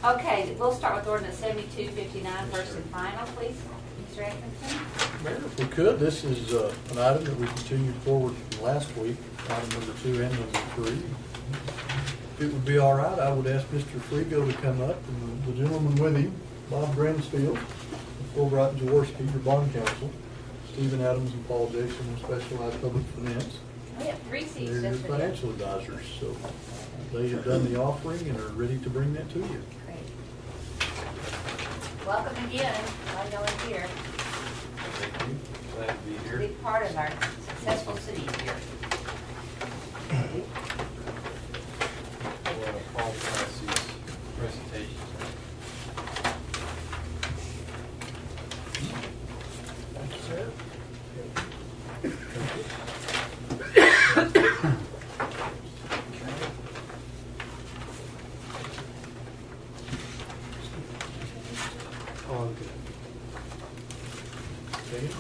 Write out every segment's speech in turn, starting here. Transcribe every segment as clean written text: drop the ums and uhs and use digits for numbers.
Okay, we'll start with ordinance 7259, first and final, please. Mr. Atkinson? Mayor, if we could, this is an item that we continued forward from last week, item number 2 and number 3. If it would be all right, I would ask Mr. Frigo to come up, and the gentleman with him, Bob Bransfield, Fulbright and Jaworski, your bond counsel, Stephen Adams and Paul Jason, Specialized Public Finance. We have 3 seats They're your just for them. financial advisors, so they have done the offering and are ready to bring that to you. Great. Welcome again. Glad y'all are here. Thank you. Glad to be here. Big part of our successful city here. Paul Clancy's presentation. Thank you, sir.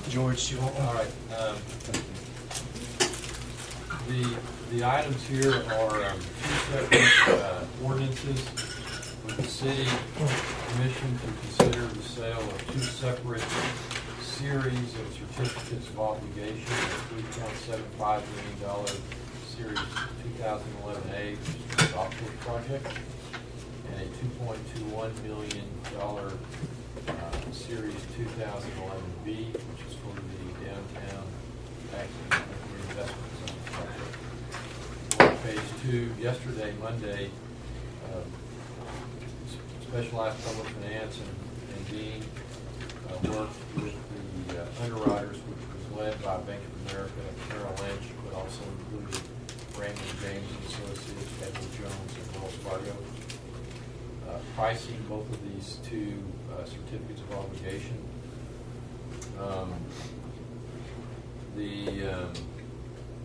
George, you want All right. The items here are 2 separate ordinances with the city commission to consider the sale of 2 separate series of certificates of obligation, a $3.75 million series 2011A, which is the golf course project, and a $2.21 million series 2011B, which is for the downtown tax and reinvestment zone project. On page 2, yesterday, Monday, Specialized Public Finance and Dean worked with the underwriters, which was led by Bank of America, Merrill Lynch, but also included Raymond James and Associates, Edward Jones, and Wells Fargo. Pricing both of these 2 certificates of obligation.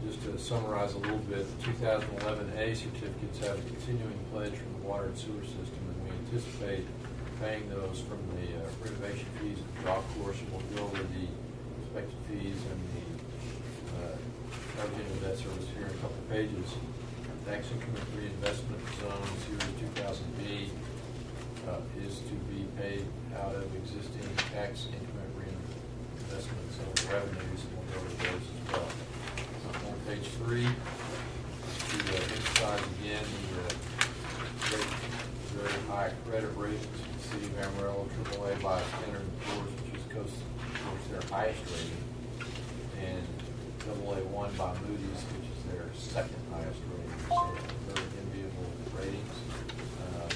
Just to summarize a little bit, the 2011A certificates have a continuing pledge from the water and sewer system, and we anticipate paying those from the renovation fees of the golf course, and we'll go over the expected fees and the coverage of debt service here in a couple of pages. Tax increment reinvestment zone series 2000B is to be paid out of existing tax increment reinvestment zone revenues, and we'll go over those as well. On page 3, to emphasize again the very high credit ratings of the city of Amarillo, AAA by Standard & Poor's, which is, of course, their highest rating, and AA1 by Moody's, which is their second highest rating. So very enviable ratings.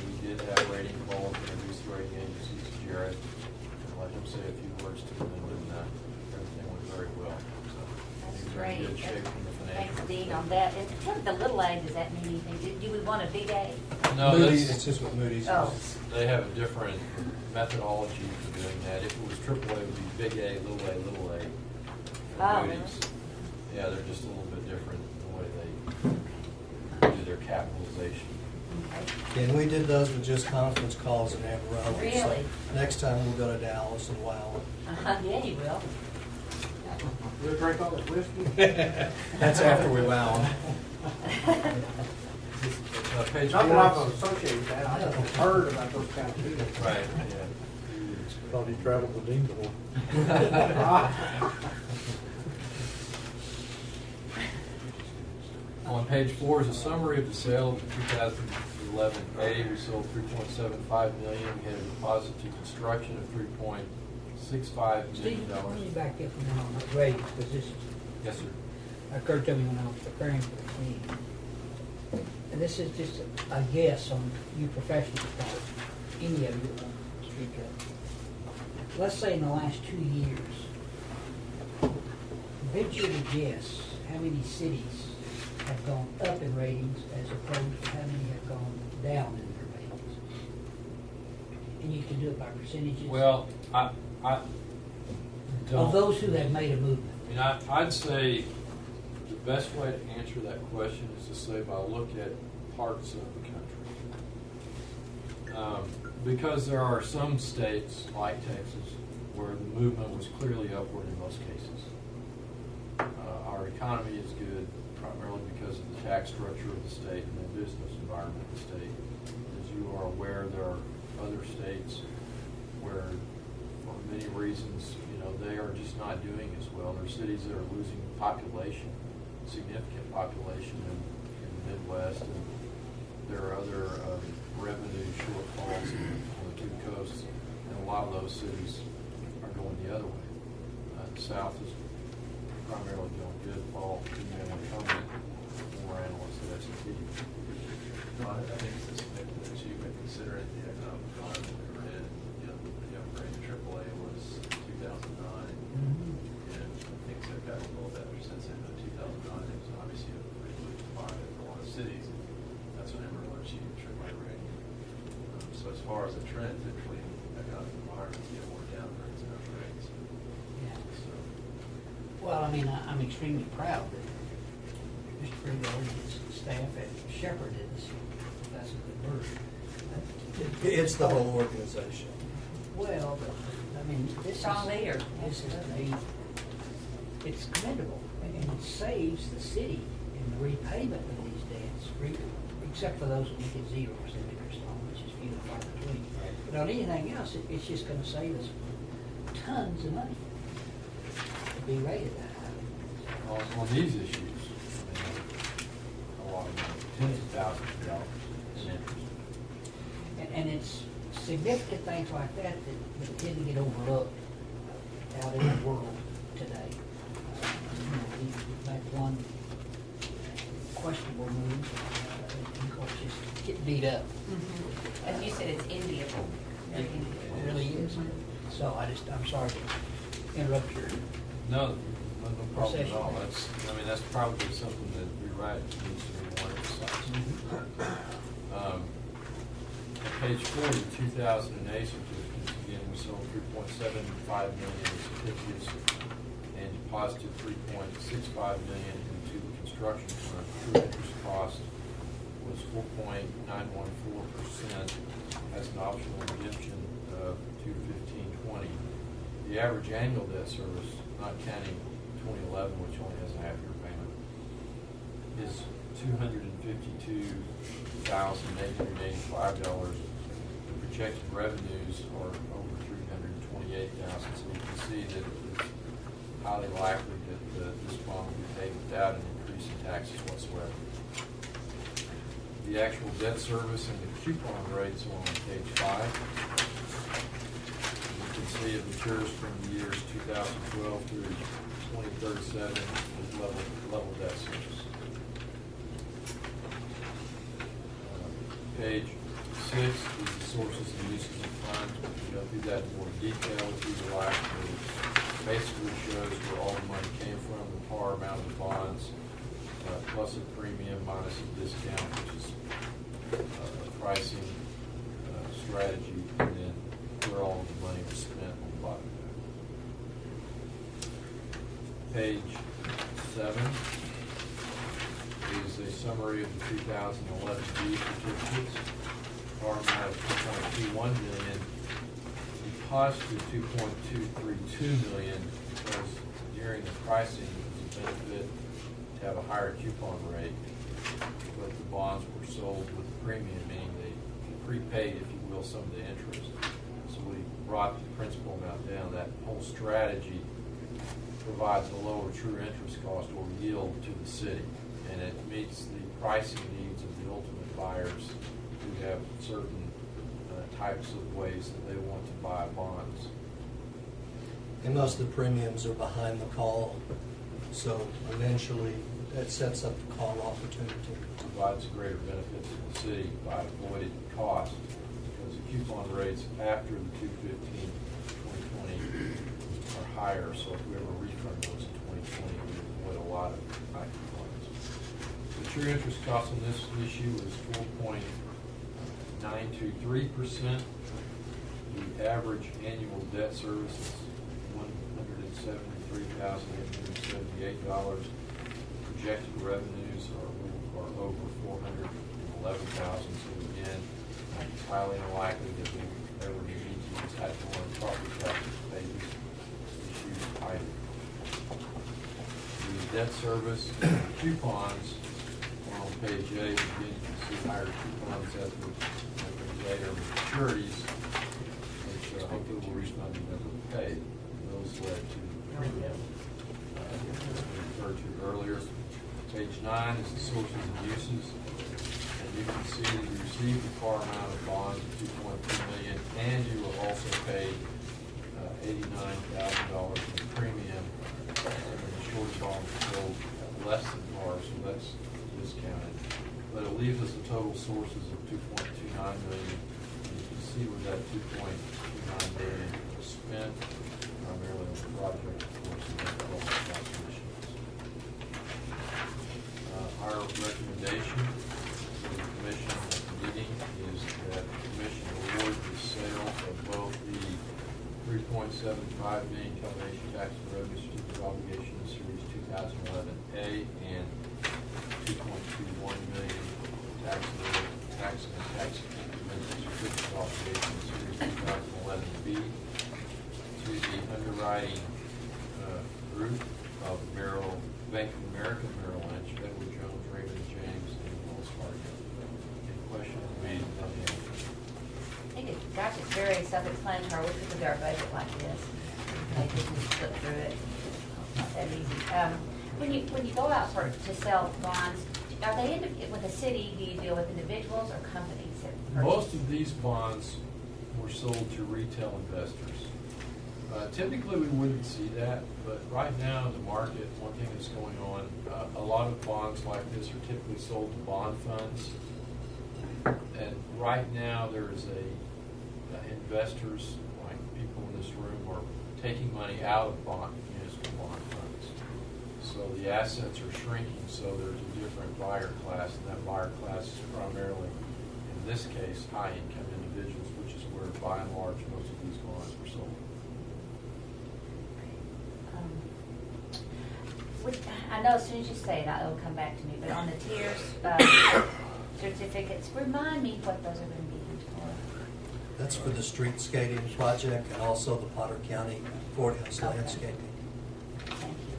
We did have a rating call to introduce the rating agencies to Jared and let him say a few words to them, and everything went very well. So That's things are in great. good shape from the financial. Thanks, Dean, on that. And what the little A, does that mean anything? Do we want a big A? No, Moody's, that's, it's just what Moody's Oh. is. they have a different methodology for doing that. If it was AAA, it would be big A, little A, little A. And Oh, Moody's, yeah, they're just a little bit different in the way they do their capitalization. Okay. And we did those with just conference calls in Amarillo. Really? So next time we'll go to Dallas and wow. Yeah, you will. We'll drink all that whiskey. That's after we wow them. Page Not 4. that I'm associated with that, I have heard about those kind of things. Right, yeah. Thought he traveled with Dean before. On page 4 is a summary of the sale of the 2011A. We sold $3.75 million. We had a deposit to construction of $3.65 Steve, million. let me back up a minute on the rating, because this Yes, sir. occurred to me when I was preparing for this meeting. And this is just a guess on you professionals' part, any of you that want to speak up. Let's say in the last 2 years, venture to guess how many cities have gone up in ratings as opposed to how many have gone down in their ratings. And you can do it by percentages. Well, I don't. Of those who have made a movement. I mean, I'd say the best way to answer that question is to say by look at parts of the country. Because there are some states, like Texas, where the movement was clearly upward in most cases. Our economy is good primarily because of the tax structure of the state and the business environment of the state. As you are aware, there are other states where, for many reasons, they are just not doing as well. There are cities that are losing population, significant population in the Midwest, and there are other revenue shortfalls on the two coasts, and a lot of those cities are going the other way. The South is primarily doing good. Paul, you may want to comment, more analysts at S&P. No, I think it's a significant achievement considering the economic climate we were in. The upgrade to AAA was 2009, and things have gotten a little better since then. But 2009, it was obviously a pretty good market for a lot of cities. That's when Amarillo achieved AAA rating. So as far as the trend, typically economic environments get more downgrades than upgrades. Yeah. So, Well, I mean, I'm extremely proud that Mr. Frigo and his staff have shepherded us, if that's a good word. It's the whole organization. Well, but, I mean, this is. Strong leader. It's commendable, and it saves the city in the repayment of these debts, except for those that we get 0% interest on, which is few and far between. But on anything else, it's just gonna save us tons of money to be rated that high. On these issues, a lot of money, tens of thousands of dollars in interest. And it's significant things like that that tend to get overlooked out in the world today. We make one questionable move, and of course just get beat up. As you said, it's enviable. Very enviable. It really is. So I'm sorry to interrupt your, No problem at all. Procession. That's probably something that you're right, needs to be more emphasized. On page 40, 2008 certificates, again, we sold 3.75 million certificates and deposited 3.65 million into the construction fund. True interest cost was 4.914% as an optional redemption of 215.20. The average annual debt service, not counting 2011, which only has a half-year payment, is $252,885. The projected revenues are over $328,000. So you can see that it's highly likely that this bond will be paid without an increase in taxes whatsoever. The actual debt service and the coupon rates are on page 5. You can see it matures from the years 2012 through 2037 with level debt service. Page 6 is the sources and uses of funds. We can go through that in more detail if you would like. It basically shows where all the money came from, the par amount of the bonds, plus a premium minus a discount, which is a pricing strategy, and then where all of the money was spent on the bottom. Page 7 is a summary of the 2011 B certificates. Par amount of $2.21 million, deposited $2.232 million, because during the pricing it was a benefit to have a higher coupon rate, but the bonds were sold with a premium, meaning they prepaid, if you will, some of the interest. So we brought the principal amount down. That whole strategy provides a lower true interest cost or yield to the city, and it meets the pricing needs of the ultimate buyers who have certain types of ways that they want to buy bonds. And most of the premiums are behind the call, so eventually that sets up the call opportunity. Provides a greater benefit to the city by avoided cost, because the coupon rates after the 2020 are higher, so if we ever refund those in 2020, we avoid a lot of high coupons. The true interest cost on this issue is 4.923%. The average annual debt service is $173,878. Projected revenues are over $411,000. So again, it's highly unlikely that we ever need to use that more property taxes to pay these issues either. The debt service and coupons are on page 8. Again, you can see higher coupons as we later maturities, which hopefully will refund the number paid. Those led to premium, as we referred to earlier. Page 9 is the sources and uses. And you can see that you received the par amount of bonds of $2.2 million, and you were also paid $89,000 in premium. And the short bond was sold at less than par, so that's discounted. But it leaves us a total sources of $2.29 million. And you can see where that $2.29 million was spent, primarily on the project, of course, and then cost of acquisitions. Our recommendation to the commission at the meeting is that the commission award the sale of both the 3.75 million combination tax and revenue certificate obligation in Series 2011A and 2.21 million tax increment certificate obligation in Series 2011B to the underwriting group of Bank of America, Merrill Lynch, Edward Jones, Raymond James, and Wells Fargo. Any questions? I think it's, gosh, it's very self-explanatory. We could do our budget like this. They could just flip through it. It's not that easy. When you go out to sell bonds, are they with the city? Do you deal with individuals or companies? Most of these bonds were sold to retail investors. Typically, we wouldn't see that, but right now in the market, one thing that's going on, a lot of bonds like this are typically sold to bond funds. And right now, there is investors, like people in this room, are taking money out of municipal bond funds. So the assets are shrinking, so there's a different buyer class, and that buyer class is primarily, in this case, high-income individuals, which is where, by and large, most of these bonds were sold. I know as soon as you say it, it'll come back to me, but on the tiers certificates, remind me what those are going to be used for. That's for the street skating project and also the Potter County Courthouse Okay. landscaping. Thank you.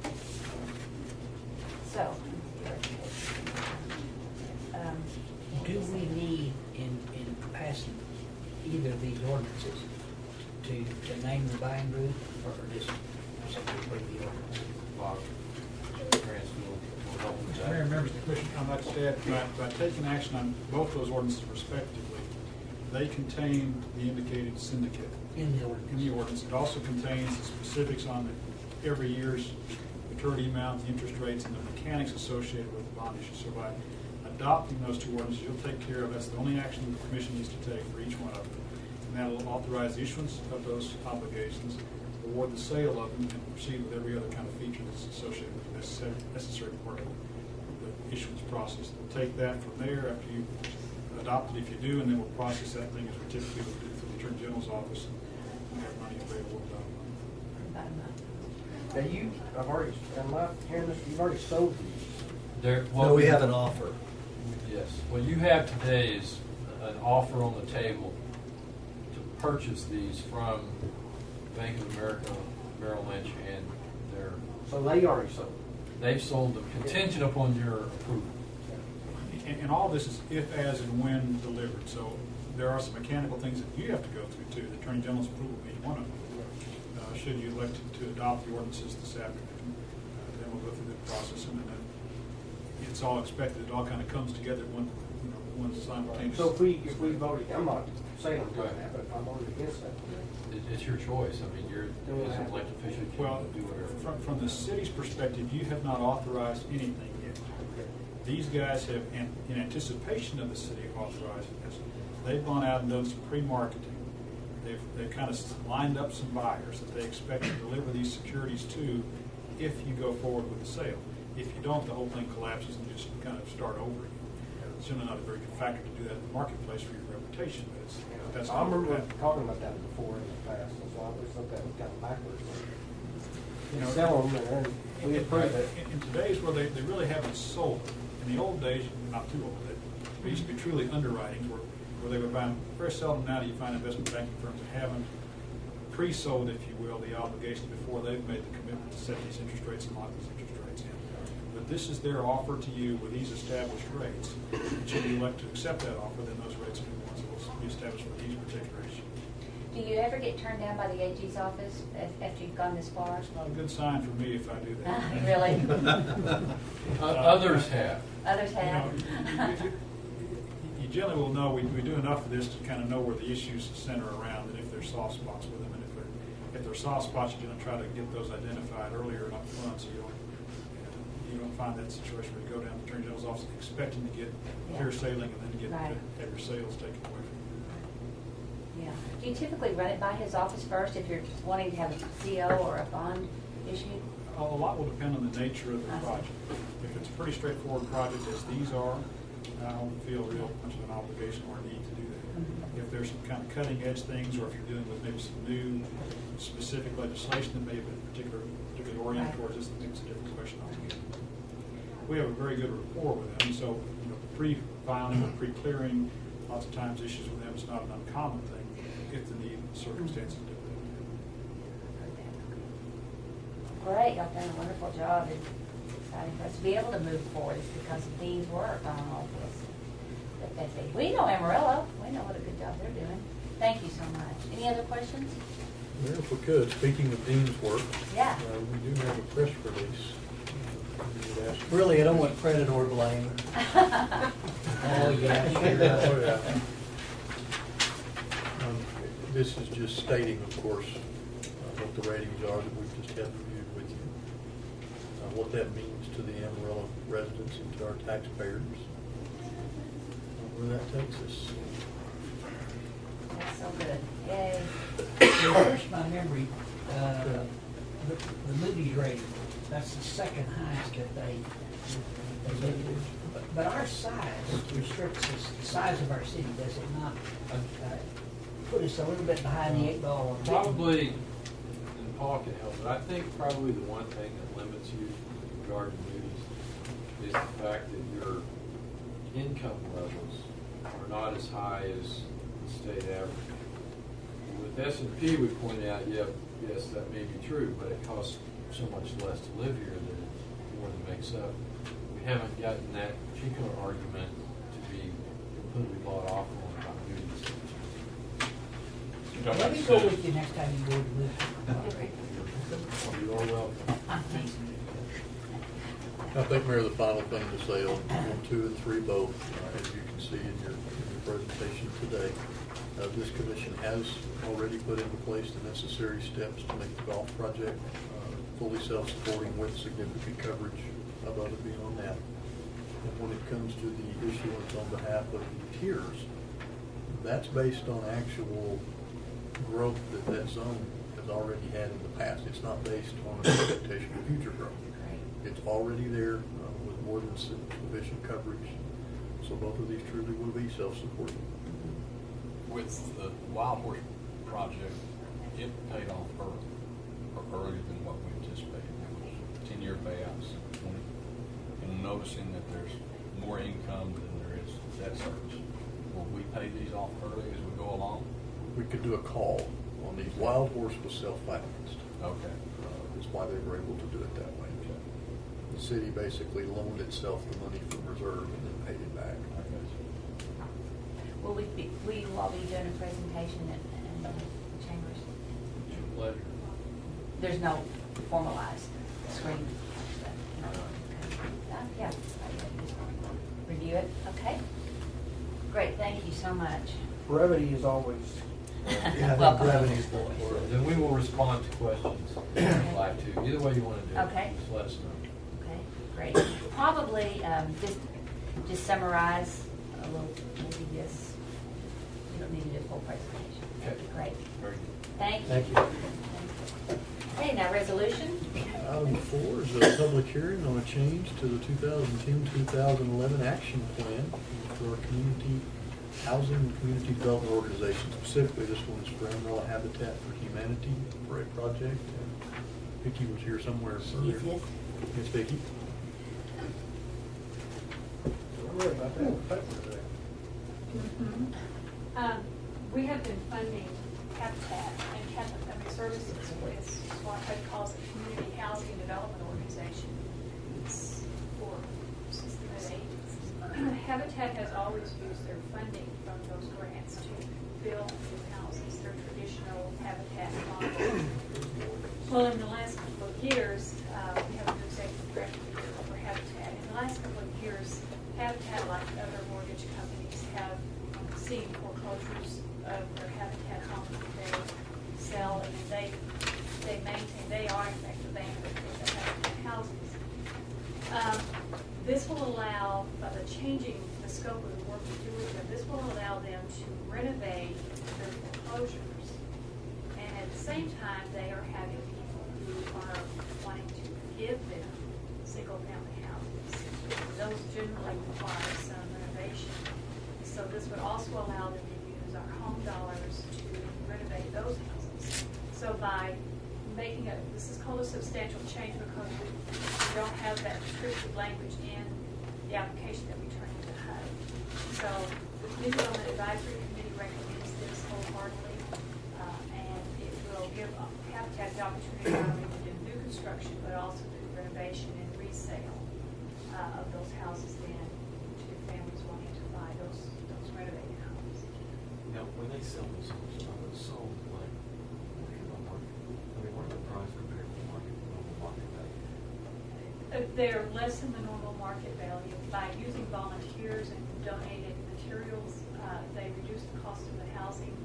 Okay. So, Do we need, in passing either of these ordinances, to name the buying group, or just simply the ordinance? Bob Cransfield will help with Mayor, that. members of the commission, I'd like to add, by taking action on both those ordinances respectively, they contain the indicated syndicate In the ordinance. in the ordinance. It also contains the specifics on every year's maturity amount, the interest rates, and the mechanics associated with the bond issue. So by adopting those two ordinances, you'll take care of, that's the only action the commission needs to take for each one of them. And that'll authorize the issuance of those obligations, award the sale of them, and proceed with every other kind of feature that's associated with the necessary part of the issuance process. We'll take that from there after you adopt it, if you do, and then we'll process that thing as we typically would do through the Attorney General's office, and have money available about a month. about a month. Now am I hearing this, you've already sold these? No, we have an offer. Yes. What you have today is an offer on the table to purchase these from Bank of America, Merrill Lynch, and So they already sold? they've sold them contingent upon your approval. And all this is if, as, and when delivered. So there are some mechanical things that you have to go through too. The Attorney General's approval being one of them. Should you elect to adopt the ordinances this afternoon, then we'll go through the process, and then it's all expected. It all kind of comes together one simultaneous. So if we voted, I'm not saying I'm Go doing ahead. that, but if I voted against that, It's your choice. I mean, you're, as an elected official, you Well, can do whatever. from the city's perspective, you have not authorized anything yet. These guys have, in anticipation of the city authorizing this, they've gone out and done some pre-marketing. They've kind of lined up some buyers that they expect to deliver these securities to if you go forward with the sale. If you don't, the whole thing collapses and you just kind of start over again. It's generally not a very good factor to do that in the marketplace for your reputation, but that's. I remember talking about that before in the past, and so I always thought that was kind of backwards. You know, Sell them, and then we approve it. In today's world, they really haven't sold. In the old days, not too old, they used to be truly underwritings where they were buying. Very seldom now do you find investment banking firms that haven't pre-sold, if you will, the obligation before they've made the commitment to set these interest rates and lock these interest rates in. But this is their offer to you with these established rates. And should you elect to accept that offer, then those rates will be the ones that will be established for each particular issue. Do you ever get turned down by the AG's office after you've gone this far? It's not a good sign for me if I do that. Really? Others have. Others have? You generally will know, we do enough of this to kind of know where the issues center around, and if there's soft spots with them, and if there's soft spots, you're going to try to get those identified earlier and up front, so you don't find that situation where you go down to the Attorney General's office expecting to get clear sailing and then to Right. have your sales taken away from you. Yeah. Do you typically run it by his office first if you're wanting to have a CO or a bond issued? A lot will depend on the nature of the I see. project. If it's a pretty straightforward project, as these are, I don't feel real much of an obligation or a need to do that. Mhm. If there's some kind of cutting edge things, or if you're dealing with maybe some new specific legislation that may have been particularly oriented Right. towards this, then it's a different question altogether. We have a very good rapport with them, so pre-filing or pre-clearing, lots of times issues with them is not an uncommon thing if the need and circumstances dictate. Great, y'all done a wonderful job. It's exciting for us to be able to move forward. It's because of Dean's work on all this. We know Amarillo. We know what a good job they're doing. Thank you so much. Any other questions? Well, if we could, speaking of Dean's work, Yeah. we do have a press release. We would ask- Really, I don't want credit or blame. Oh, yeah, Oh, sure. yeah. This is just stating, of course, what the ratings are that we've just had reviewed with you. What that means to the Amarillo residents and to our taxpayers. Where that takes us. That's so good. Yay. Refresh my memory, the Moody's rating, that's the second highest that they did. But our size restricts us, the size of our city, does it not? Put us a little bit behind the eight ball. on Probably, and Paul can help, but I think probably the one thing that limits you with regard to Moody's is the fact that your income levels are not as high as the state average. With S&P, we point out, yes, that may be true, but it costs so much less to live here that it more than makes up. We haven't gotten that particular argument to be completely bought off on about Moody's. Let me go with you next time you go to Moody's. You are welcome. I think, Mayor, the final thing to say on 2 and 3 both, as you can see in your presentation today, this commission has already put into place the necessary steps to make the golf project fully self-supporting with significant coverage above and beyond that. And when it comes to the issuance on behalf of the tiers, that's based on actual growth that that zone has already had in the past. It's not based on an expectation of future growth. It's already there with more than sufficient coverage. So both of these truly will be self-supporting. With the Wild Horse project, it paid off earlier than what we anticipated. It was 10-year payouts, and noticing that there's more income than there is debt service. Will we pay these off early as we go along? We could do a call on these. Wild Horse was self-financed. Okay. That's why they were able to do it that way. The city basically loaned itself the money from reserve and then paid it back. Will we all be doing a presentation in the chambers? It's your pleasure. There's no formalized screen. Yeah. Review it, okay? Great, thank you so much. Brevity is always, Yeah, Welcome. gravity's the word. Then we will respond to questions if you'd like to. Either way you want to do it. Okay. Just let us know. Okay, great. Probably, just summarize a little, maybe this, you don't need to do a full presentation. Okay. Great, Very good. thank you. Thank you. Okay, now resolution? Item 4 is a public hearing on a change to the 2010-2011 action plan for our community housing and community development organization. Specifically, this one is for Amarillo Habitat for Humanity for a project. Vicki was here somewhere earlier. Yes. Yes, Vicki. worry about that. We have been funding Habitat and Catholic Family Services with what Hope calls a community housing development organization. It's for Habitat has always used their funding from those grants to build new houses, their traditional Habitat model. Well, in the last couple of years, we have a new executive director for Habitat. In the last couple of years, Habitat, like other mortgage companies, have seen foreclosures of their Habitat homes that they sell, and they maintain, they are in fact the bank that they Habitat houses. This will allow, by the changing the scope of the work we do with them, this will allow them to renovate their foreclosures. And at the same time, they are having people who are wanting to give them single-family houses. Those generally require some renovation. So this would also allow them to use our home dollars to renovate those houses. So by making this is called a substantial change because we don't have that restrictive language in the application that we turn into HUD. So the Community Development Advisory Committee recommends this wholeheartedly, and it will give Habitat the opportunity not only to do new construction, but also do renovation and resale of those houses then to families wanting to buy those renovated homes. Now, when they sell those homes, are those sold like market? I mean, what are the price compared to normal market value? They're less than the normal market value. By using volunteers and donated materials, they reduce the cost of the housing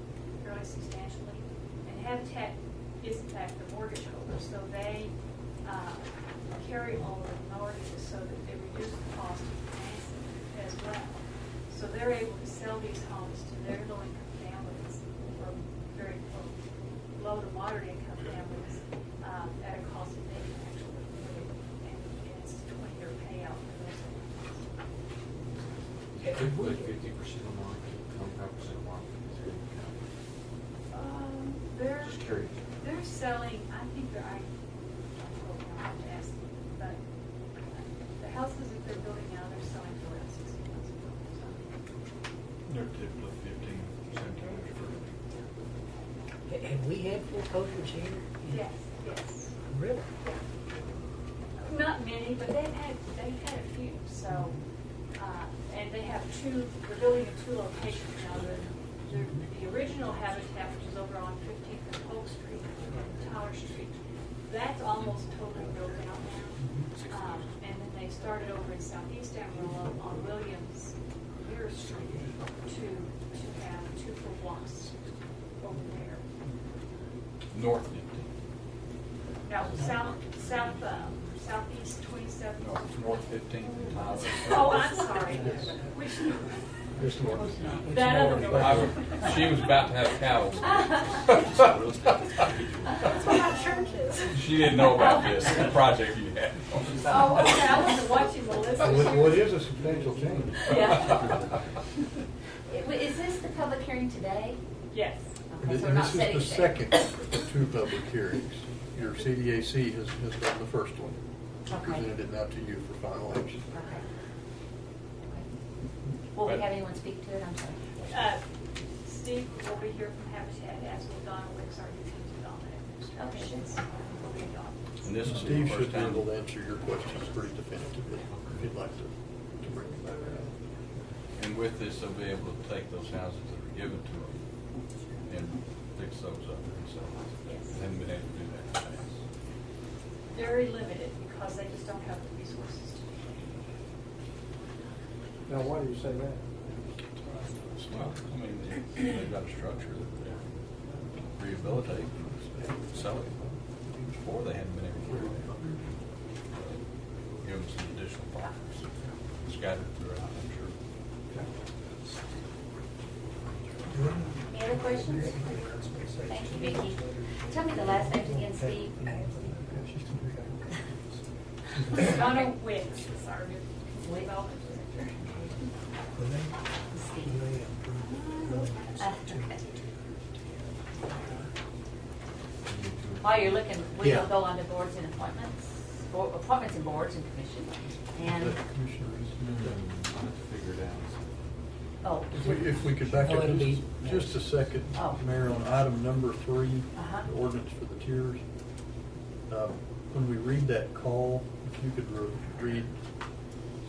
fairly substantially. And Habitat is in fact the mortgage holder, so they carry all of the mortgages so that they reduce the cost of financing as well. So they're able to sell these homes to their low-income families or very low to moderate income families at a cost that they can actually afford, and it's a 20-year payout for those families. Typically 50% of market, 25% of market. Is there any kind They're Just curious. they're selling. I think they're. I don't know. I have to ask them, but the houses that they're building now, they're selling for around $60,000. They're typically 15% Have we had foreclosures here? Yes, yes. Really? Not many, but they've had a few. So, and they have they're building in two locations now. The original Habitat, which is over on 15th and Polk Street, and Tower Street, that's almost totally built out now. And then they started over in Southeast Amarillo on Williams Mirror Street to have 2 full blocks over there. North 15. Now, southeast 27th. No, it's North 15th and Tyler. Oh, I'm sorry. Which, This one. that other She was about to have cattle. That's what our church is. She didn't know about this project you had. Oh, okay, I wasn't watching the list. What is a substantial change? Yeah. Is this the public hearing today? Yes. Okay, so we're not This setting is the second of 2 public hearings. Your CDAC has done the first one. Okay. Presented it now to you for final action. Okay. Will we have anyone speak to it? I'm sorry. Steve will be here from Habitat, as will Donna Wicks, our utility development administrator. Okay. And this will be Steve the should first be time. able to answer your questions pretty definitively, if you'd like to bring it back around. And with this, they'll be able to take those houses that are given to them and fix those up themselves. Yes. They haven't been able to do that in the past. Very limited, because they just don't have the resources to do Now, why do you say that? Well, I mean, they've got a structure that they rehabilitate and sell it. Before, they hadn't been able to do that. Give them some additional properties scattered throughout, I'm sure. Any other questions? Thank you, Vicki. Tell me the last names again, Steve. that. Donna Wicks is our new development director. Steve. Okay. While you're looking, we will Yeah. go on to boards and appointments, appointments and boards and commission. And, I'll have to figure it out. oh, If we could back Oh, up it'll be- just a second, Oh. Mayor, on item number 3, Uh-huh. the ordinance for the tiers. When we read that call, if you could read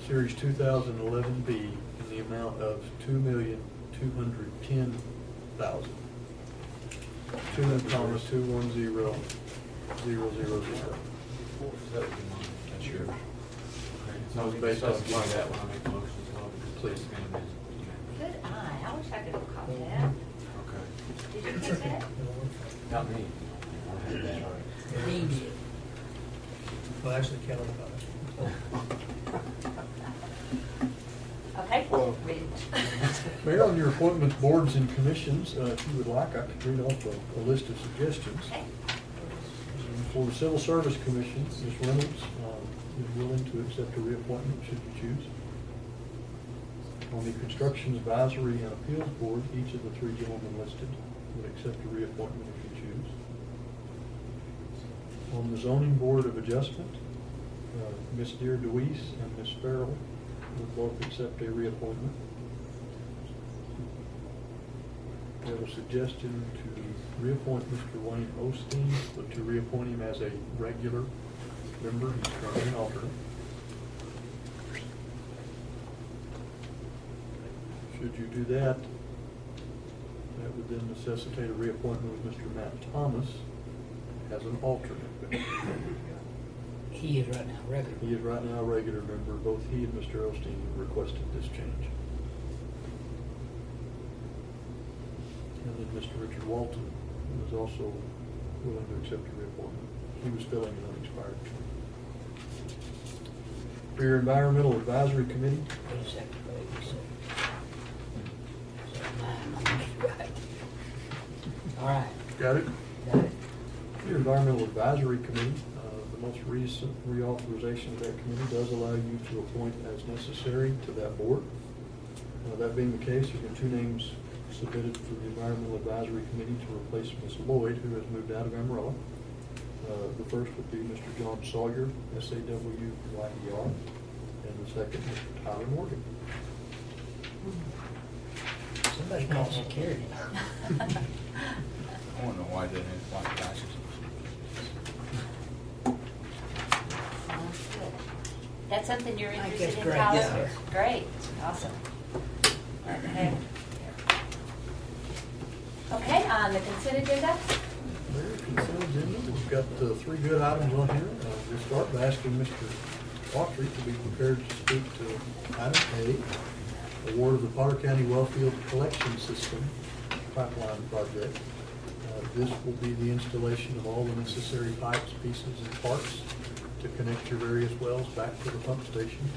Series 2011B in the amount of $2,210,000. 2,210,000. That's yours. That was based on Give me that when I make the motion as well. Please. Good eye, I wish I could have caught that. Okay. Did you catch that? Not me. I had that. He did. Well, actually, Kelly got it. Okay, read it. Mayor, on your appointments, boards, and commissions, if you would like, I could read off a list of suggestions. Okay. For the Civil Service Commission, Ms. Reynolds is willing to accept a reappointment should you choose. On the Construction Advisory and Appeals Board, each of the three gentlemen listed would accept a reappointment if you choose. On the Zoning Board of Adjustment, Ms. Dear DeWeese and Ms. Farrell would both accept a reappointment. We have a suggestion to reappoint Mr. Wayne Osteen, but to reappoint him as a regular member. He's currently an alternate. Should you do that, that would then necessitate a reappointment with Mr. Matt Thomas as an alternate. He is right now regular. He is right now a regular member. Both he and Mr. Osteen have requested this change. And then Mr. Richard Walton is also willing to accept a reappointment. He was filling an unexpired term. For your Environmental Advisory Committee, Wait a second, wait a second. So mine, right. All right, got it? got it. For your Environmental Advisory Committee, the most recent reauthorization of that committee does allow you to appoint as necessary to that board. That being the case, there have been two names submitted for the Environmental Advisory Committee to replace Ms. Lloyd, who has moved out of Amarillo. The first would be Mr. John Sawyer, S-A-W-Y-E-R, and the second, Mr. Tyler Morgan. Somebody call security. I want to know why they didn't have white glasses. Sounds good. That's something you're I think interested that's in, great, Tyler? yeah. Great, awesome. Okay. Okay, on the consent agenda? Very consent agenda. We've got three good items on here. We'll start by asking Mr. Autry to be prepared to speak to item A, award of the Potter County Wellfield Collection System pipeline project. This will be the installation of all the necessary pipes, pieces, and parts to connect your various wells back to the pump station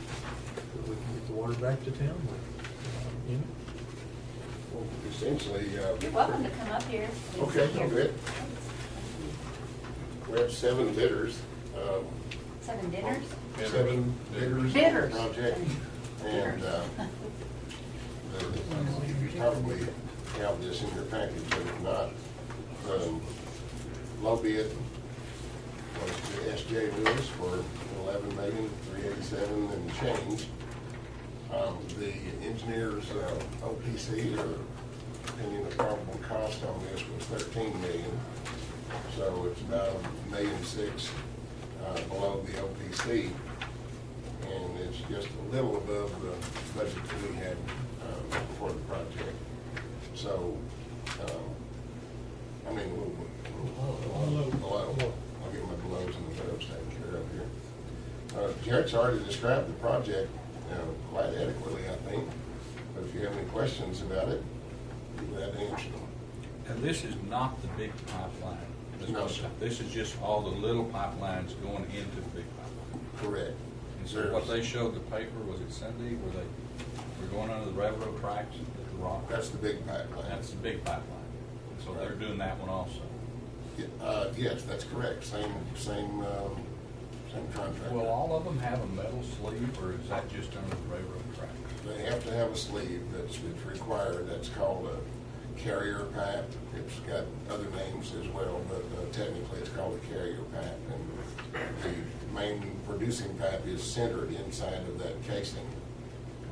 so we can get the water back to town in it. Well, essentially, You're welcome to come up here. Okay, I'm good. We have 7 bidders. 7 dinners? 7 bidders. Bidders. Project. And you probably have this in your package, but if not, low bid was to S.J. Lewis for $11,387,000 and change. The engineer's OPC, or opinion of probable cost on this, was $13 million. So it's about $1,600,000 below the OPC, and it's just a little above the budget that we had for the project. So, I mean, below. I'll get my belows and the above taken care of here. Jared's already described the project quite adequately, I think. But if you have any questions about it, be glad to answer them. And this is not the big pipeline. No, sir. This is just all the little pipelines going into the big pipeline. Correct. And so what they showed the paper, was it Sunday, were going under the railroad tracks at the rock? That's the big pipeline. That's the big pipeline. So they're doing that one also. Yes, that's correct. Same contractor. Will all of them have a metal sleeve, or is that just under the railroad tracks? They have to have a sleeve it's required. That's called a carrier pipe. It's got other names as well, but technically it's called a carrier pipe. And the main producing pipe is centered inside of that casing.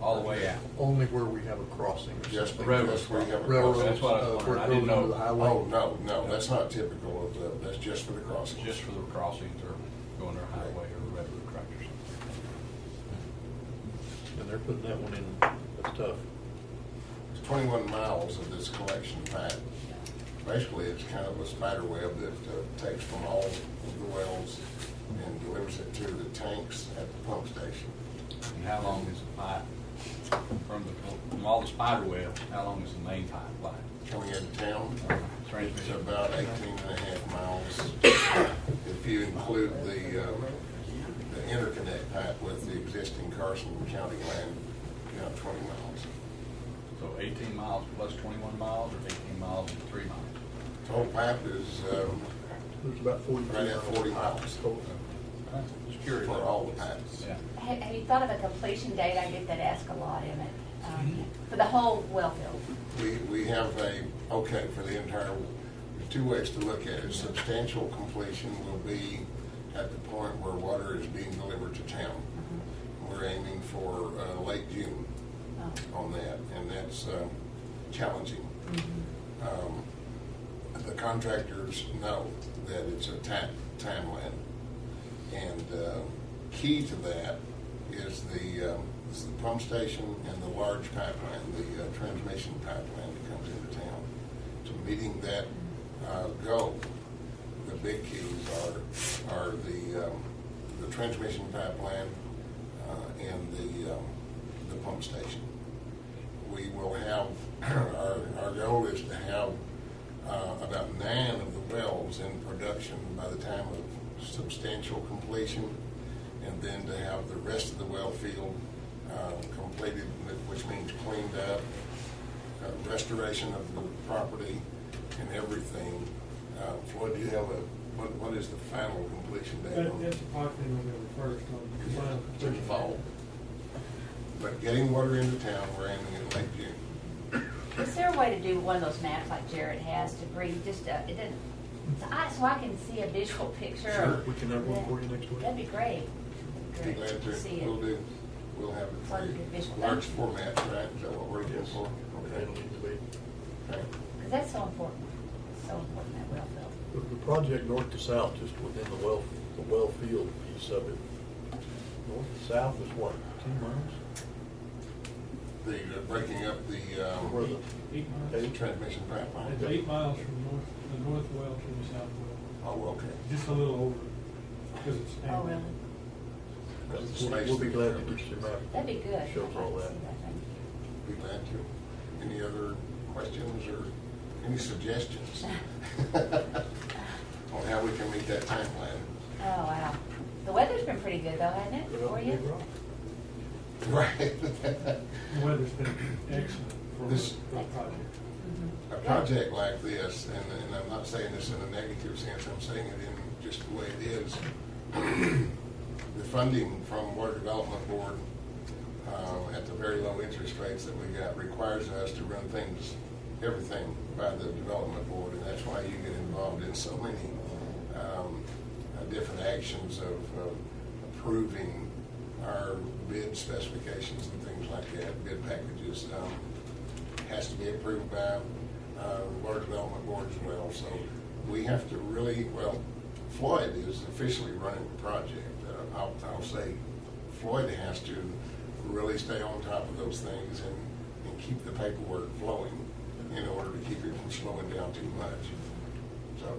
All the way out? Only where we have a crossing. Just Railroad where you have a Railroad, crossing. That's what I was where it wondering. I didn't goes under know. the highway. Oh, no, that's not typical of that's just for the crossings. Just for the crossings or going their highway or railroad tracks or something. And they're putting that one in, that's tough. It's 21 miles of this collection pipe. Basically, it's kind of a spider web that takes from all of the wells and delivers it to the tanks at the pump station. And how long is the pipe? From all the spider web, how long is the main pipe line? Coming into town, it's Transmission. about 18 and a half miles. If you include the interconnect pipe with the existing Carson County line, 20 miles. So 18 miles plus 21 miles, or 18 miles and 3 miles? Total pipe is It's about 40. right at 40 miles Just curious. for all the pipes. Yeah. Have you thought of a completion date? I get that asked a lot, Emmett, for the whole well field. We have okay, for the entire, there's two ways to look at it. Substantial completion will be at the point where water is being delivered to town. We're aiming for late June on that, and that's challenging. The contractors know that it's a timeline, and key to that is the pump station and the large pipeline, the transmission pipeline that comes into town. So meeting that goal, the big keys are the transmission pipeline and the pump station. We will have, our goal is to have about 9 of the wells in production by the time of substantial completion, and then to have the rest of the well field completed, which means cleaned up, restoration of the property and everything. Floyd, do you have what is the final completion date? That's approximately November 1st on the final Fall. But getting water into town, we're aiming at late June. Is there a way to do one of those maps like Jared has to bring just it doesn't, so I can see a visual picture? Sure, we can have one for you next week. That'd be great. Be glad to. See it. We'll do. We'll have it for Like you. a visual. Large format, right? Is that what we're looking Yes. for? It'll need to be. Okay. Because that's so important. So important, that well field. The project north to south, just within the well field piece of it. North to south is what, 2 miles? The breaking up the Where the 8 miles. transmission pipeline. It's 8 miles from the north well to the south well. Oh, okay. Just a little over, because it's. Oh, really? That's the We'll be space glad to that- get you a map. That'd be good. Shows I'd all like to that. see thank you. Be glad to. Any other questions or any suggestions on how we can meet that timeline? Oh, wow. The weather's been pretty good though, hasn't it, for you? Big rock. Right. The weather's been excellent for This- the project. Mhm. A project like this, and I'm not saying this in a negative sense, I'm saying it in just the way it is. The funding from Water Development Board at the very low interest rates that we got requires us to run everything by the Development Board, and that's why you get involved in so many different actions of approving our bid specifications and things like that, bid packages. Has to be approved by the Water Development Board as well. So we have to really, Floyd is officially running the project. I'll say Floyd has to really stay on top of those things and keep the paperwork flowing in order to keep it from slowing down too much. So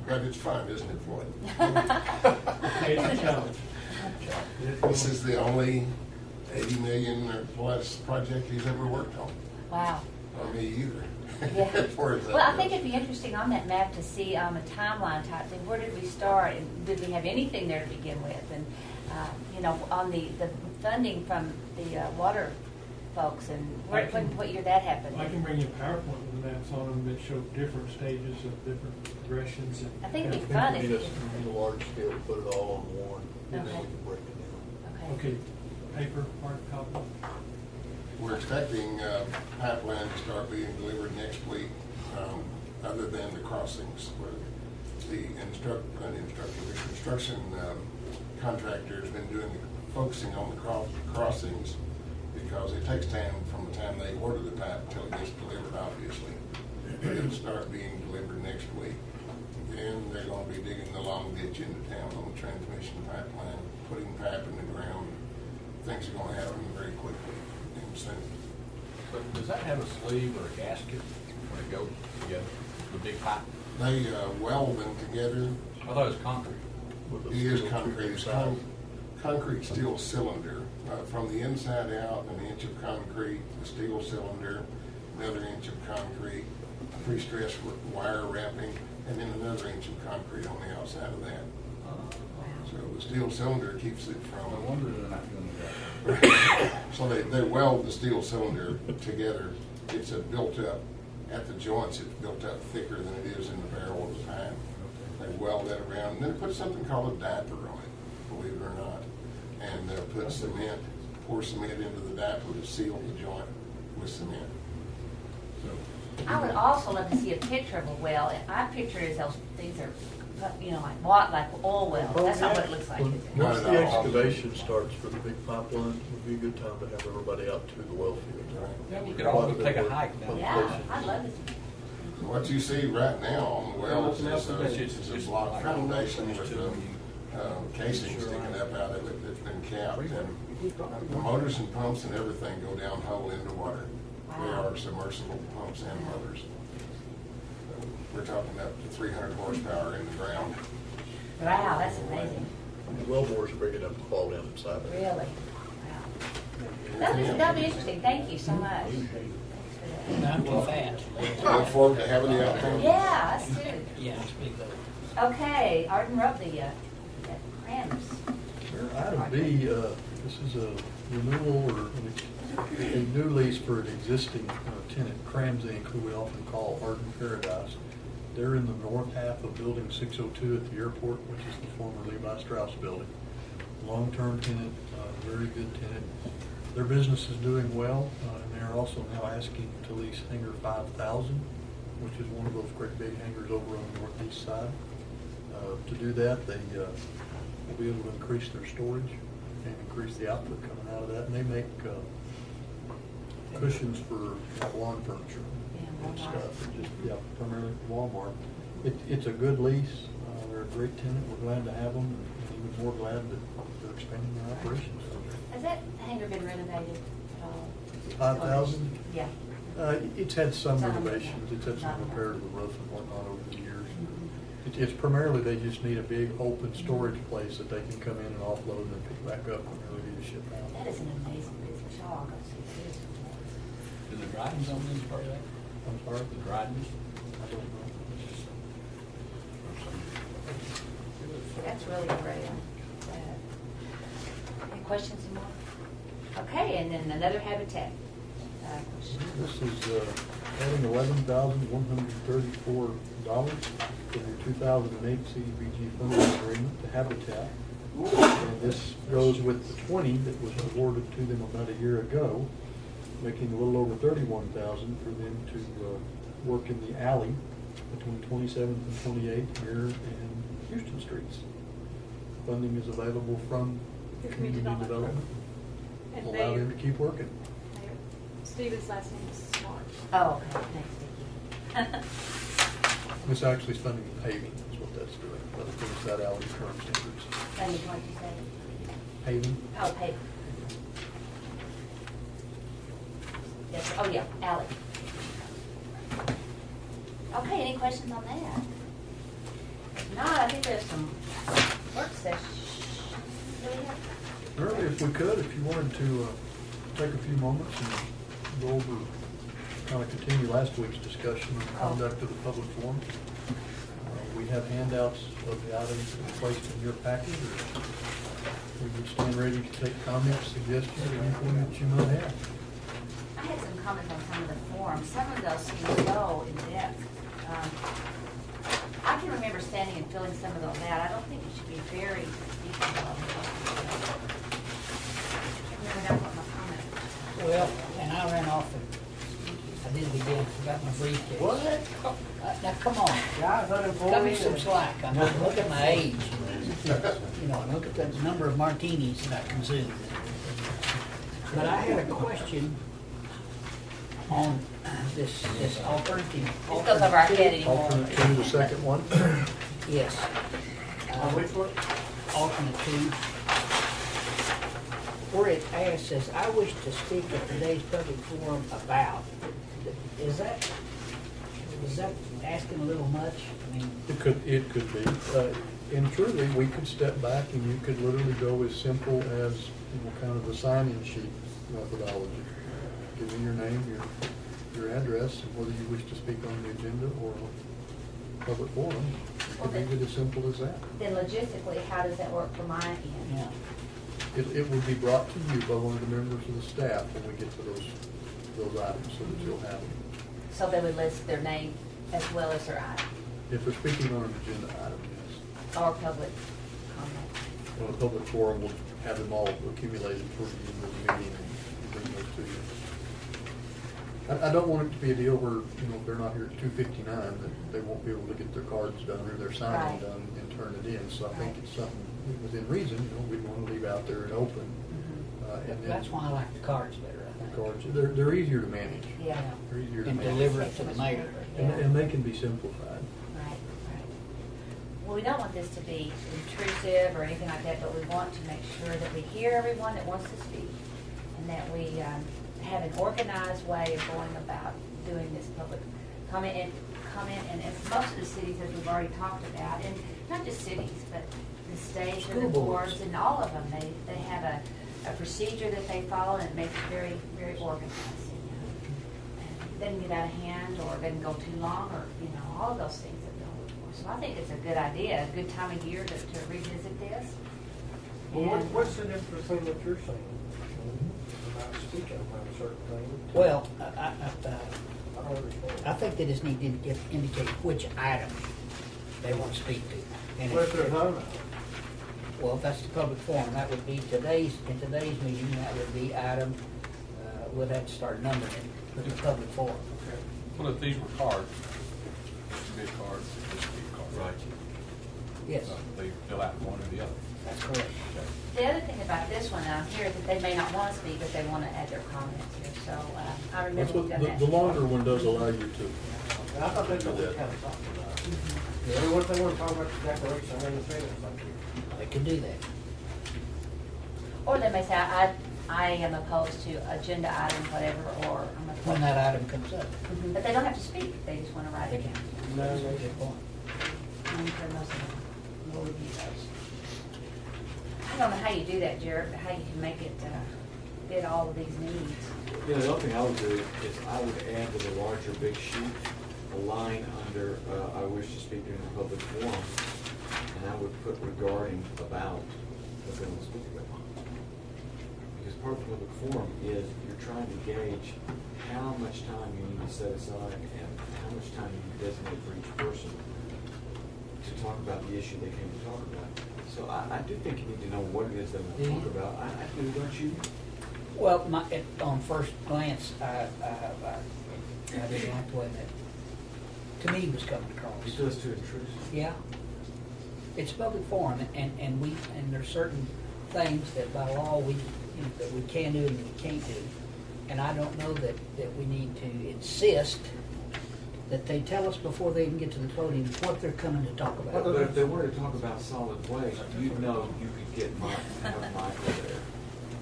but it's fun, isn't it, Floyd? It's a challenge. This is the only 80 million or plus project he's ever worked on. Wow. Or me either. Yeah. As far as that Well, I think goes. it'd be interesting on that map to see a timeline type thing. Where did we start? And did we have anything there to begin with? And, on the funding from the water folks and what year that happened. I can bring you a PowerPoint with the maps on them that show different stages of different progressions. And I think it'd be I fun think if we you need a large scale, put it all on one, and then Okay. we can break it down. Okay. Okay, paper, hard copy. We're expecting pipeline to start being delivered next week, other than the crossings, where the construction contractor has been focusing on the crossings, because it takes time from the time they order the pipe until it gets delivered, obviously. But it'll start being delivered next week. Then they're gonna be digging the long ditch into town on the transmission pipeline, putting pipe in the ground, things are gonna happen very quickly and soon. But does that have a sleeve or a gasket when it goes together, the big pipe? They weld them together. I thought it was concrete. with a It is steel concrete, tube it's inside. concrete steel cylinder, from the inside out, an inch of concrete, a steel cylinder, another inch of concrete, pre-stressed wire wrapping, and then another inch of concrete on the outside of that. So the steel cylinder keeps it No from, wonder they're not doing that. so they weld the steel cylinder together. It's built up, at the joints, it's built up thicker than it is in the barrel of the pipe. They weld that around, and then put something called a diaper on it, believe it or not. And they'll put cement, pour cement into the diaper to seal the joint with cement. I would also love to see a picture of a well. I picture it as those things are, you know, like what, like oil wells. That's not what it looks like, is it? Once Not the at all. excavation starts for the big pipeline, it would be a good time to have everybody out to the well field. Yeah, we could all go take a hike down. Yeah, I'd love to see. So what you see right now on the wells is a block foundation with the casing sticking up out of it that's been capped. And the motors and pumps and everything go down whole into water. They are submersible pumps and motors. So we're talking up to 300 horsepower in the ground. Wow, that's amazing. The well bores are big enough to fall down inside of it. Really? Wow. That'd be interesting. Thank you so much. Thanks for that. Not too fast. I look forward to having the outcome. Yeah, us too. Yeah, speak of. Okay, Arden Rupp, the crayons. Item B, this is a renewal or a new lease for an existing tenant, Crams Inc., who we often call Arden Paradise. They're in the north half of Building 602 at the airport, which is the former Levi Strauss building. Long-term tenant, very good tenant. Their business is doing well, and they're also now asking to lease hangar 5000, which is one of those great big hangars over on the northeast side. To do that, they will be able to increase their storage and increase the output coming out of that. And they make cushions for lawn furniture and stuff. And just, yeah, primarily Walmart. It's a good lease. They're a great tenant. We're glad to have them, and even more glad that they're expanding their operations. Has that hangar been renovated at all? 5,000? Yeah. It's had some Some, renovations. yeah. It's had some Some. repair to the roof and whatnot over the years. Mm-hmm. It's primarily, they just need a big open storage place that they can come in and offload and then pick back up when they're ready to ship out. That is an amazing business. Y'all go see this. Do the Dryden's on this part of that? I'm sorry? The Dryden's? I don't know. That's really great. Any questions anymore? Okay, and then another habitat question. This is adding $11,134 for the 2008 CDBG funding agreement to Habitat. And this goes with the 20 that was awarded to them about a year ago, making a little over $31,000 for them to work in the alley between 27th and 28th here and Houston Streets. Funding is available from Community Development. And Allow them Mayor, to keep working. Mayor, Stephen's last name is Smart. Oh, okay, thanks, Vicki. This actually is funding the paving, is what that's doing, but it brings that alley to current standards. Sandy, what'd you say? Paving? Oh, paper. Yes, oh, yeah, Ally. Okay, any questions on that? If not, I think there's some work sessions. Do we have? Earlier, if we could, if you wanted to take a few moments and go over, kind of continue last week's discussion on the conduct of the public forum. We have handouts of the items that are placed in your package. We would stand ready to take comments, suggestions, or anything that you might have. I had some comments on some of the forums. Some of those seem so in depth. I can remember standing and filling some of those out. I don't think it should be very detailed. Remember that was my comment. Well, and I ran off and I did it again, forgot my briefcase. What? Now, come on. Guys, Cut me some slack. I mean, look at my age. You know, look at the number of martinis that I consumed. But I had a question on this alternative. This goes over our head anymore. Alternate two, the second one. Yes. Which one? Alternate two. where it asks, says, I wish to speak at today's public forum about, is that asking a little much? I mean, It could be. And truly, we could step back and you could literally go as simple as, kind of the sign-in sheet methodology. Give me your name, your address, and whether you wish to speak on the agenda or a public forum. It could leave it as simple as that. Then logistically, how does that work for my end? yeah. It would be brought to you by one of the members of the staff when we get to those items, so that you'll have them. So they would list their name as well as their item, If they're speaking on an agenda item, yes. or public comment. Well, a public forum will have them all accumulated toward the end of the meeting and bring those to you. I don't want it to be a deal where, if they're not here at 2:59, that they won't be able to get their cards done or their signing Right. done and turn it in. So I think Right. it's something within reason, we'd want to leave out there and open. And then That's why I like the cards better, I the think. cards, they're easier to manage. Yeah. They're easier to And manage. deliver it to the mayor. And they can be simplified. Right, right. Well, we don't want this to be intrusive or anything like that, but we want to make sure that we hear everyone that wants to speak, and that we have an organized way of going about doing this public comment. And as most of the cities, as we've already talked about, and not just cities, but the states and the School boards. boards and all of them, they have a procedure that they follow, and it makes it very, very organized. And it doesn't get out of hand, or it doesn't go too long, or, all of those things that we all look for. So I think it's a good idea, a good time of year to revisit this. Well, And- what's the difference between what you're saying about speaking about a certain thing? Well, I don't understand. I think they just need to indicate which item they want to speak to. And What if there's none? well, if that's the public forum, that would be in today's meeting, that would be item, we'll have to start numbering it for the public forum. Well, if these were cards, just be a card, just be a card. Right. Yes, They fill out one or the other. that's correct. The other thing about this one out here is that they may not want to speak, but they want to add their comments here. So I That's remember what, we've done that. the longer one does allow you to. I thought that's what we kind of talked about. I mean, what they want to talk about the declaration of independence, like you. They can do that. Or they may say, I am opposed to agenda item, whatever, or I'm opposed. When that item comes up. Mhm. But they don't have to speak, they just want to write They it can. down. No, That's a they- good point. And for most of them, we'll review those. I don't know how you do that, Jared, but how you can make it fit all of these needs. Yeah, the other thing I would do is I would add to the larger big sheet a line under, I wish to speak during the public forum, and I would put regarding about what they want to speak about. Because part of the public forum is you're trying to gauge how much time you need to set aside and how much time you designate for each person to talk about the issue they came to talk about. So I do think you need to know what it is they want to talk about. I do, don't you? Well, on first glance, I didn't like the way that, to me, was coming across. It does too intrusive. Yeah. It's a public forum, and there's certain things that by law that we can do and we can't do. And I don't know that we need to insist that they tell us before they even get to the podium what they're coming to talk about. But if they were to talk about solid waste, you'd know you could get have Michael there.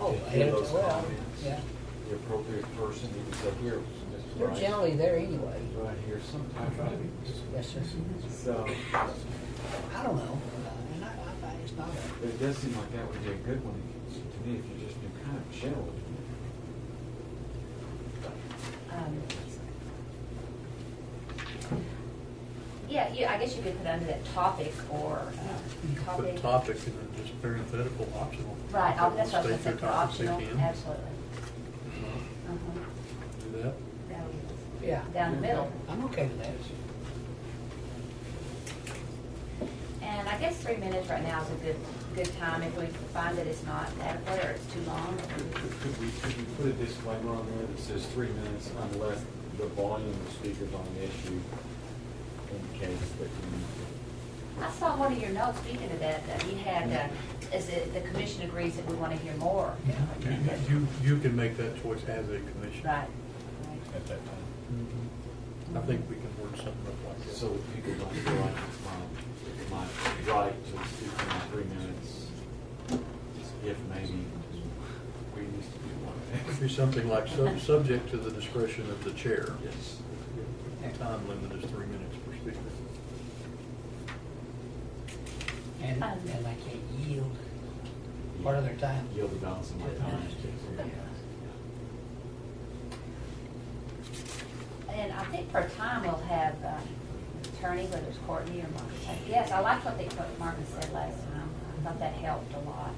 Oh, Give yeah, those well, comments. yeah. The appropriate person, you can say, here, Mr. They're Rice, generally there anyway. right here, sometime. Yes, sir. So, I don't know, and I it's not a. but it does seem like that would be a good one to me if you just do kind of general. Yeah, I guess you could put under that topic or topic. Put topic and then just parenthetical optional. Right, that's what I was going to say, State for your topic, they optional, can. absolutely. Do that. Yeah. Down the middle. I'm okay with that. And I guess 3 minutes right now is a good time if we find that it's not adequate or it's too long. Could we put a disclaimer on there that says 3 minutes unless the volume of speakers on the issue indicates that you. I saw one of your notes, speaking of that you had, the commission agrees that we want to hear more. You can make that choice as a commission. Right. At that time. I think we can word something up like that. So that people don't feel like it's my right to speak for my 3 minutes, if maybe used to be one. It'd be something like subject to the discretion of the chair. Yes. The time limit is 3 minutes per speaker. And I can't yield part of their time. Yield the balance of my time. And I think for time we'll have attorney, whether it's Courtney or Marcus. Yes, I liked what Marcus said last time. I thought that helped a lot.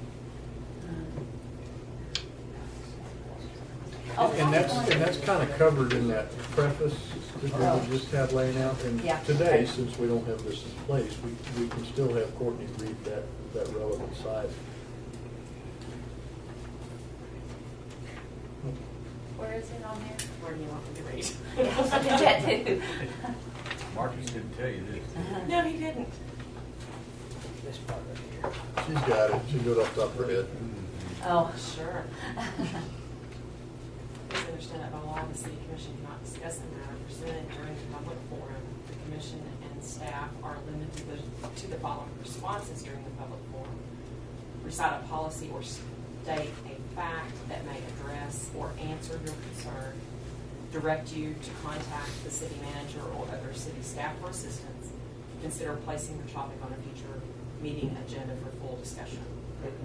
And that's kind of covered in that preface that we just had laying out. And Yeah. today, since we don't have this in place, we can still have Courtney read that relevant side. Where is it on there? Where do you want me to read? Yeah, I did that too. Marcus didn't tell you this. No, he didn't. This part right here. She's got it. She got off the top of her head. Oh, Sure. Please understand that by law, the city commission cannot discuss a matter presented during the public forum. The commission and staff are limited to the following responses during the public forum. Recite a policy or state a fact that may address or answer your concern. Direct you to contact the city manager or other city staff for assistance. Consider placing your topic on a future meeting agenda for full discussion.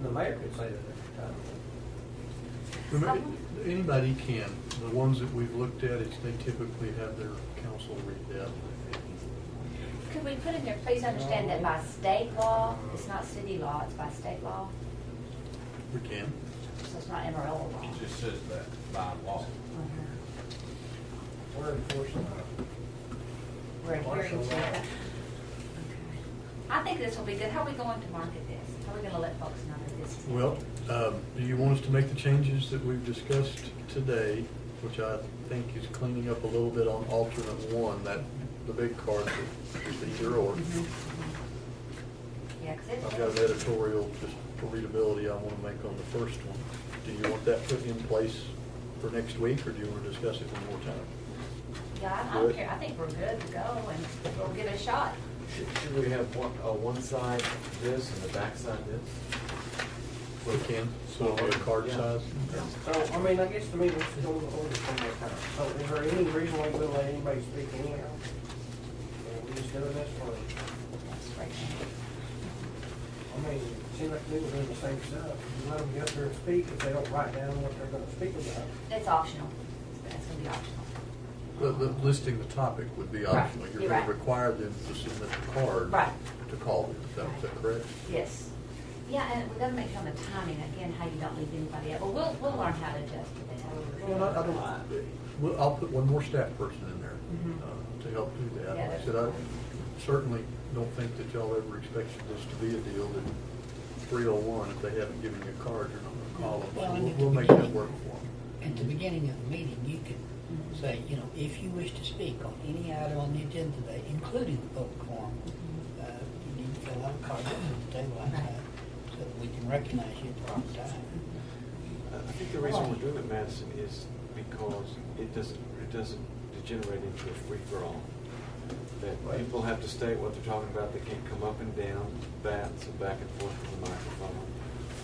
The mayor could say that every time. Remember, anybody can. The ones that we've looked at, they typically have their counsel read that. could we put in there, please understand that by state law, it's not city law, it's by state law, We can. so it's not Amarillo law. It just says that by law. We're enforcing We're adhering to Martial law. that. Okay. I think this will be good. How are we going to market this? How are we gonna let folks know that this is? Well, do you want us to make the changes that we've discussed today, which I think is cleaning up a little bit on alternate one, the big card that is either or. Yeah, 'cause it's. I've got an editorial just for readability I want to make on the first one. Do you want that put in place for next week, or do you want to discuss it one more time? Yeah, I don't care. I think we're good to go and we'll give it a shot. Should we have one side this and the back side this? We can, so it'll be a card Yeah. size. So, I mean, I guess to me, let's go to order from that time. So is there any reason why we wouldn't let anybody speak anyhow? Or we just doing this for, That's right. I mean, it seems like we were doing the same stuff. You let them get up there and speak if they don't write down what they're gonna speak about. It's optional. That's gonna be optional. The listing the topic would be Right, optional. you're You're going right. to require them to submit the card Right. to call it. Is that correct? Yes. Yeah, and we gotta make sure on the timing, again, how you don't leave anybody out. Well, we'll learn how to adjust to that. Well, I don't, well, I'll put one more staff person in there to help do that. Yeah, Like I said, I certainly don't think that y'all ever expected this to be a deal that 301, if they haven't given you a card, you're not going to call them. Well, So and we'll at make the that work for them. At the beginning of the meeting, you could say, you know, if you wish to speak on any item on the agenda today, including the public forum, you need to fill out a card at the table outside so that we can recognize you at the proper time. I think the reason we're doing it, Madison, is because it doesn't degenerate into a free-for-all. That people have to state what they're talking about, they can't come up and down, bats and back and forth from the microphone,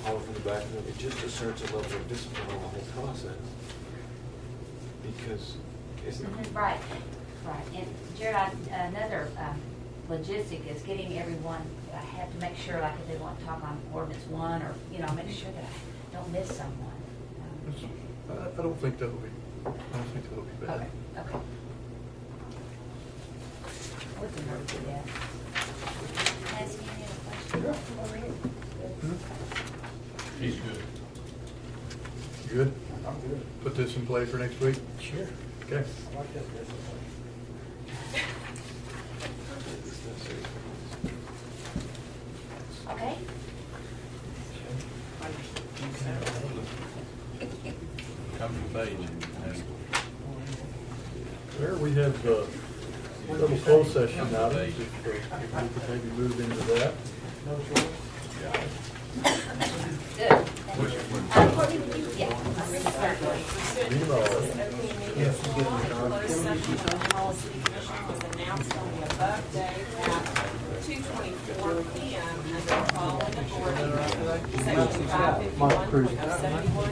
all from the back of them. It just asserts a level of discipline on the whole process. Because it's not. Right, right. And Jared, another logistic is getting everyone, I have to make sure, like if they want to talk on ordinance 1 or, you know, make sure that I don't miss someone. I don't think that'll be bad. Okay, okay. We can work with that. Nancy, any other questions? He's good. Good? I'm good. Put this in play for next week? Sure. Okay. I like that discipline. Okay. Come to page and There, we have a little closed session items, if we could maybe move into that. No choice? Good. Courtney, would you, yeah. Reload. Yes. Closed session of the Amarillo City Commission was announced on the above day at 2:24 PM under the following authority, section 551.71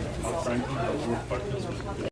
and